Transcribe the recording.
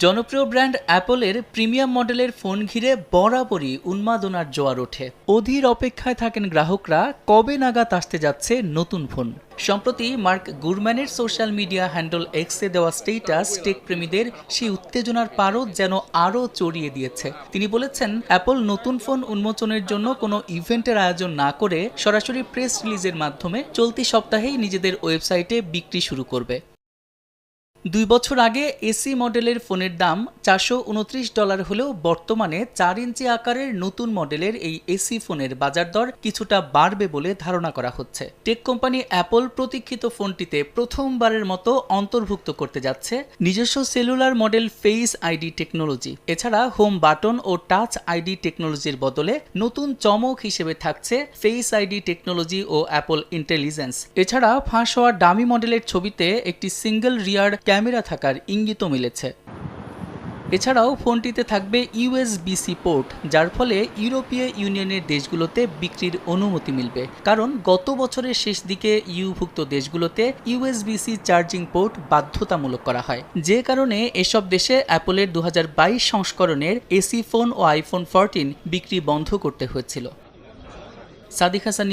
জনপ্রিয় brand অ্যাপলের premium মডেলের phone ঘিরে বরাবরই উন্মাদনার জোয়ার ওঠে। অধীর অপেক্ষায় থাকেন গ্রাহকরা কবে নাগাদ আসতে যাচ্ছে নতুন ফোন। সম্প্রতি মার্ক গুরম্যানের সোশ্যাল মিডিয়া হ্যান্ডল এক্সে দেওয়া স্টেটাস টেক প্রেমীদের সেই উত্তেজনার পারদ যেন আরও চড়িয়ে দিয়েছে। তিনি বলেছেন, অ্যাপল নতুন ফোন উন্মোচনের জন্য কোনো ইভেন্টের আয়োজন না করে সরাসরি প্রেস রিলিজের মাধ্যমে চলতি সপ্তাহেই নিজেদের ওয়েবসাইটে বিক্রি শুরু করবে। 2 বছর আগে এসি মডেলের ফোনের দাম $429 হলেও বর্তমানে 4 ইঞ্চি আকারের নতুন মডেলের এই এসি ফোনের বাজার দর কিছুটা বাড়বে বলে ধারণা করা হচ্ছে। টেক কোম্পানি অ্যাপল প্রতীক্ষিত ফোনটিতে প্রথমবারের মতো অন্তর্ভুক্ত করতে যাচ্ছে নিজস্ব cellular model face ID technology. এছাড়া home button oh touch ID টেকনোলজির বদলে নতুন চমক হিসেবে থাকছে ফেস আইডি টেকনোলজি ও অ্যাপল ইন্টেলিজেন্স। এছাড়া ফাঁস হওয়া ডামি মডেলের ছবিতে একটি সিঙ্গেল রিয়ার ক্যামেরা থাকার ইঙ্গিতও মিলেছে। এছাড়াও ফোনটিতে থাকবে ইউএসবি-সি পোর্ট, যার ফলে ইউরোপীয় ইউনিয়নের দেশগুলোতে বিক্রির অনুমতি মিলবে। কারণ গত বছরের শেষ দিকে ইউভুক্ত দেশগুলোতে ইউএসবি-সি চার্জিং পোর্ট বাধ্যতামূলক করা হয়, যে কারণে এসব দেশে অ্যাপলের 2022 সংস্করণের এসি ফোন ও আইফোন 14 বিক্রি বন্ধ করতে হয়েছিল। সাদিক হাসান।